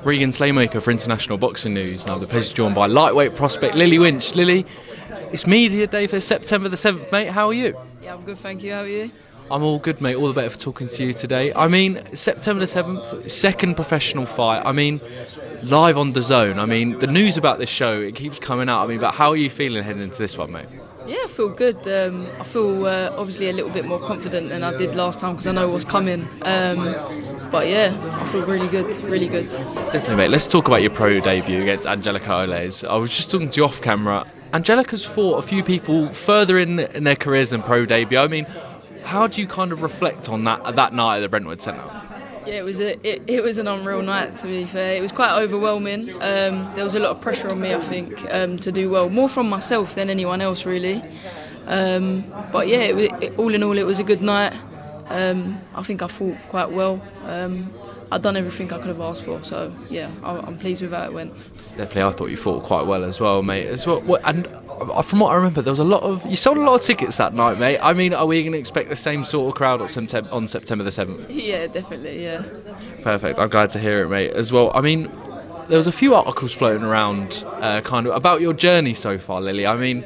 Regan Slaymaker for International Boxing News. Now, the pleasure to joined by lightweight prospect Lillie Winch. Lillie, it's media day for September the 7th, mate. How are you? Yeah, I'm good, thank you. How are you? I'm all good, mate. All the better for talking to you today. I mean, September the 7th, second professional fight. I mean, live on DAZN. I mean, the news about this show, it keeps coming out. I mean, but how are you feeling heading into this one, mate? Yeah, I feel good. I feel obviously a little bit more confident than I did last time because I know what's coming. But yeah, I feel really good, really good. Definitely, mate. Let's talk about your pro debut against Angelica Oles. I was just talking to you off camera. Angelica's fought a few people further in their careers than pro debut. I mean, how do you kind of reflect on that night at the Brentwood Centre? Yeah, it was an unreal night, to be fair. It was quite overwhelming. There was a lot of pressure on me, I think, to do well. More from myself than anyone else, really. But yeah, all in all, it was a good night. I think I fought quite well. I'd done everything I could have asked for, so yeah, I'm pleased with how it went. Definitely, I thought you fought quite well as well, mate. As well, and from what I remember, there was you sold a lot of tickets that night, mate. I mean, are we going to expect the same sort of crowd on September the 7th? Yeah, definitely, yeah. Perfect. I'm glad to hear it, mate. As well, I mean, there was a few articles floating around, kind of about your journey so far, Lillie. I mean,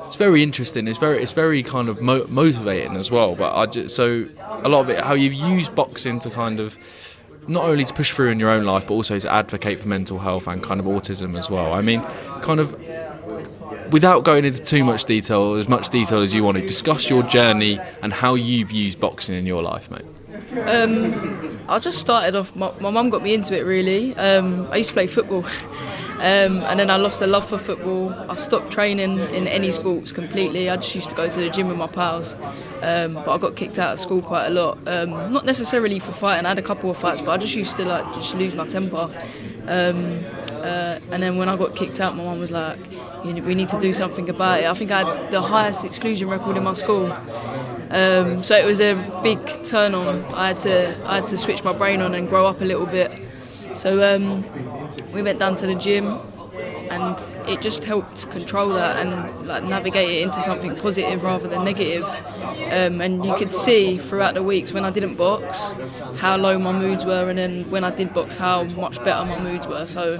it's very interesting. It's very kind of motivating as well. But so a lot of it, how you've used boxing to kind of not only to push through in your own life, but also to advocate for mental health and kind of autism as well. I mean, kind of without going into too much detail, as much detail as you want to, discuss your journey and how you've used boxing in your life, mate. I just started off, my mum got me into it really. I used to play football and then I lost a love for football. I stopped training in any sports completely. I just used to go to the gym with my pals, but I got kicked out of school quite a lot. Not necessarily for fighting, I had a couple of fights, but I just used to just lose my temper. And then when I got kicked out, my mum was like, we need to do something about it. I think I had the highest exclusion record in my school. So it was a big turn on. I had to switch my brain on and grow up a little bit. So we went down to the gym, and it just helped control that and like navigate it into something positive rather than negative. And you could see throughout the weeks when I didn't box how low my moods were, and then when I did box how much better my moods were. So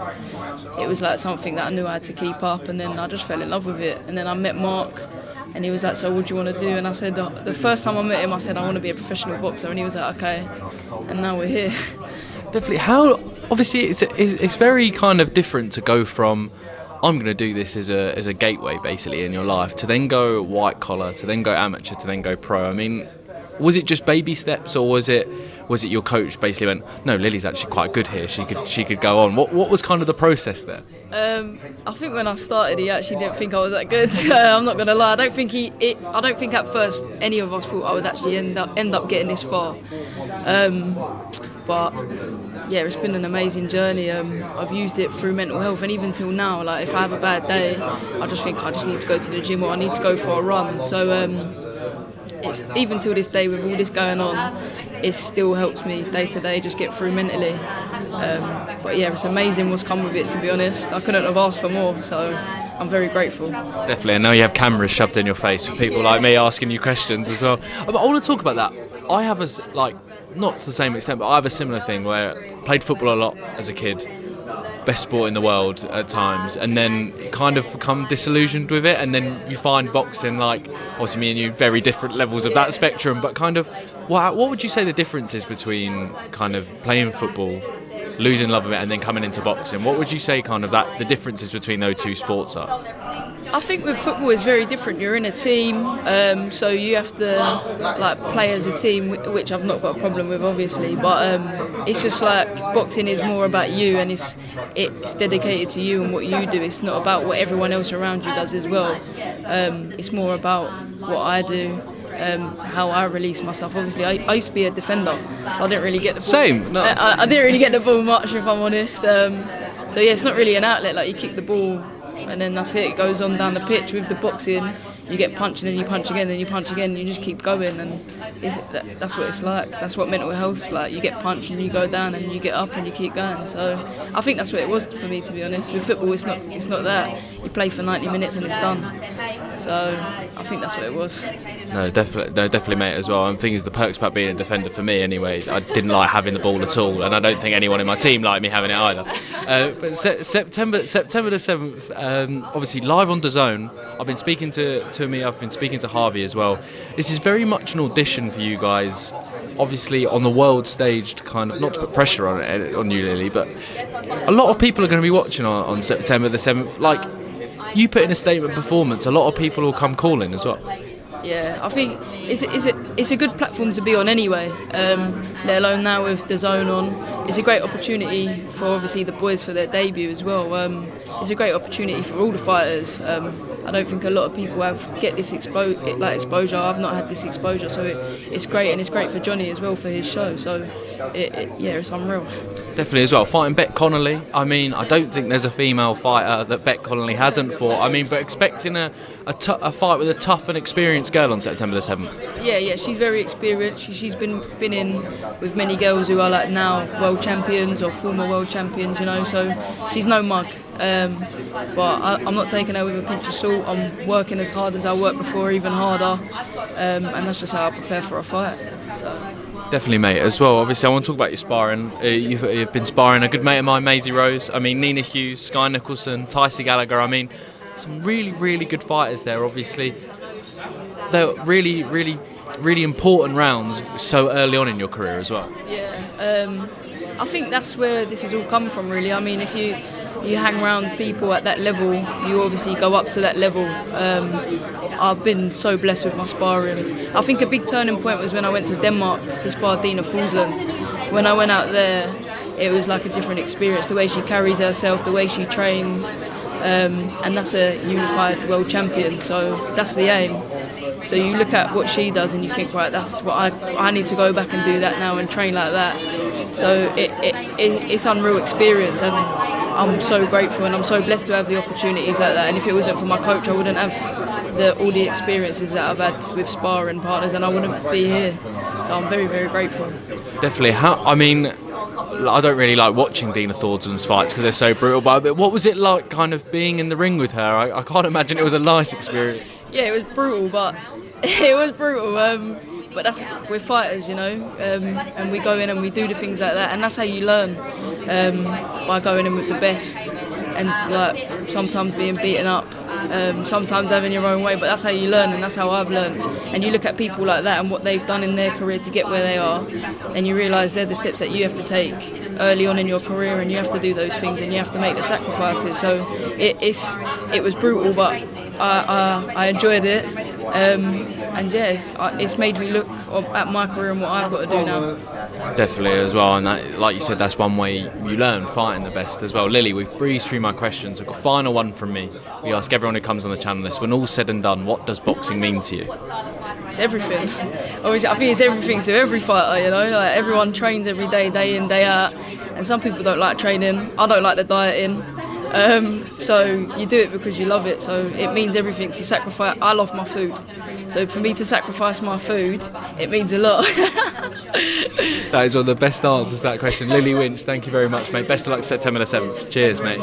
it was like something that I knew I had to keep up, and then I just fell in love with it. And then I met Mark, and he was like, so what do you want to do? And I said, the first time I met him, I said, I want to be a professional boxer. And he was like, okay. And now we're here. Definitely. How, obviously, it's very kind of different to go from, I'm going to do this as a gateway, basically, in your life, to then go white collar, to then go amateur, to then go pro. I mean, was it just baby steps, or was it your coach basically went, no, Lily's actually quite good here, she could go on? What was kind of the process there? I think when I started, he actually didn't think I was that good. I'm not going to lie. I don't think at first any of us thought I would actually end up getting this far. But yeah, it's been an amazing journey. I've used it through mental health, and even till now, like if I have a bad day, I just think I just need to go to the gym or I need to go for a run. So it's even till this day, with all this going on, it still helps me day to day just get through mentally. But yeah, it's amazing what's come with it, to be honest. I couldn't have asked for more, so I'm very grateful. Definitely, and now you have cameras shoved in your face for people like me asking you questions as well. But I want to talk about that. I have not to the same extent, but I have a similar thing where I played football a lot as a kid, best sport in the world at times, and then kind of become disillusioned with it, and then you find boxing, like, obviously me and you, very different levels of that spectrum, but kind of, what would you say the difference is between kind of playing football, losing love of it, and then coming into boxing? What would you say kind of the differences between those two sports are? I think with football it's very different. You're in a team, so you have to play as a team, which I've not got a problem with, obviously. But it's just like boxing is more about you, and it's dedicated to you and what you do. It's not about what everyone else around you does as well. It's more about what I do, how I release myself. Obviously, I used to be a defender, so I didn't really get the ball. Same. No. I didn't really get the ball much, if I'm honest. So yeah, it's not really an outlet. Like, you kick the ball, and then that's it. It goes on down the pitch. With the boxing, you get punched, and then you punch again, and you punch again, and you just keep going. And that's what it's like. That's what mental health's like. You get punched, and you go down, and you get up, and you keep going. So I think that's what it was for me, to be honest. With football, it's not that. You play for 90 minutes, and it's done. So I think that's what it was. No, definitely, mate, as well. And the thing is, the perks about being a defender for me, anyway, I didn't like having the ball at all, and I don't think anyone in my team liked me having it either. But September the 7th, obviously live on DAZN. I've been speaking to me. I've been speaking to Harvey as well. This is very much an audition for you guys. Obviously, on the world stage, to kind of not to put pressure on you, Lillie, but a lot of people are going to be watching on September the 7th. Like, you put in a statement performance, a lot of people will come calling as well. Yeah, I think it's a good platform to be on anyway, let alone now with DAZN on. It's a great opportunity for obviously the boys for their debut as well. It's a great opportunity for all the fighters. I don't think a lot of people get this exposure. I've not had this exposure, so it's great, and it's great for Johnny as well for his show. So it's unreal. Definitely as well. Fighting Bet Connolly. I mean, I don't think there's a female fighter that Bet Connolly hasn't fought. I mean, but expecting a fight with a tough and experienced girl on September the 7th. Yeah, she's very experienced. She's been in with many girls who are like now world champions or former world champions, you know. So she's no mug. But I'm not taking her with a pinch of salt. I'm working as hard as I worked before, even harder, and that's just how I prepare for a fight. So. Definitely, mate, as well. Obviously, I want to talk about your sparring. You've been sparring a good mate of mine, Maiseyrose. I mean, Nina Hughes, Skye Nicolson, Tycee Gallagher. I mean, some really, really good fighters there, obviously. They're really, really, really important rounds so early on in your career as well. Yeah, I think that's where this has all come from, really. I mean, if you hang around people at that level, you obviously go up to that level. I've been so blessed with my sparring. I think a big turning point was when I went to Denmark to spar Dina Thorslund. When I went out there, it was like a different experience. The way she carries herself, the way she trains, and that's a unified world champion. So that's the aim. So you look at what she does and you think, right, that's what I need to go back and do that now and train like that. So it's unreal experience, and I'm so grateful and I'm so blessed to have the opportunities like that. And if it wasn't for my coach, I wouldn't have all the experiences that I've had with sparring partners, and I wouldn't be here. So I'm very, very grateful. Definitely. I don't really like watching Dina Thorslund's fights because they're so brutal, but what was it like kind of being in the ring with her? I can't imagine it was a nice experience. Yeah, it was brutal, but but we're fighters, you know, and we go in and we do the things like that, and that's how you learn, by going in with the best, and like sometimes being beaten up, sometimes having your own way, but that's how you learn, and that's how I've learned. And you look at people like that and what they've done in their career to get where they are, and you realise they're the steps that you have to take early on in your career, and you have to do those things and you have to make the sacrifices. So it was brutal, but I enjoyed it, and yeah, it's made me look at my career and what I've got to do now. Definitely as well, and that, like you said, that's one way you learn, fighting the best as well. Lillie, we've breezed through my questions. We've got a final one from me. We ask everyone who comes on the channel this: when all's said and done, what does boxing mean to you? It's everything. Obviously, I think it's everything to every fighter, you know. Like, everyone trains every day, day in, day out, and some people don't like training. I don't like the dieting. So you do it because you love it, so it means everything to sacrifice. I love my food, so for me to sacrifice my food, it means a lot. That is one of the best answers to that question. Lillie Winch, thank you very much, mate. Best of luck September the 7th. Cheers, mate.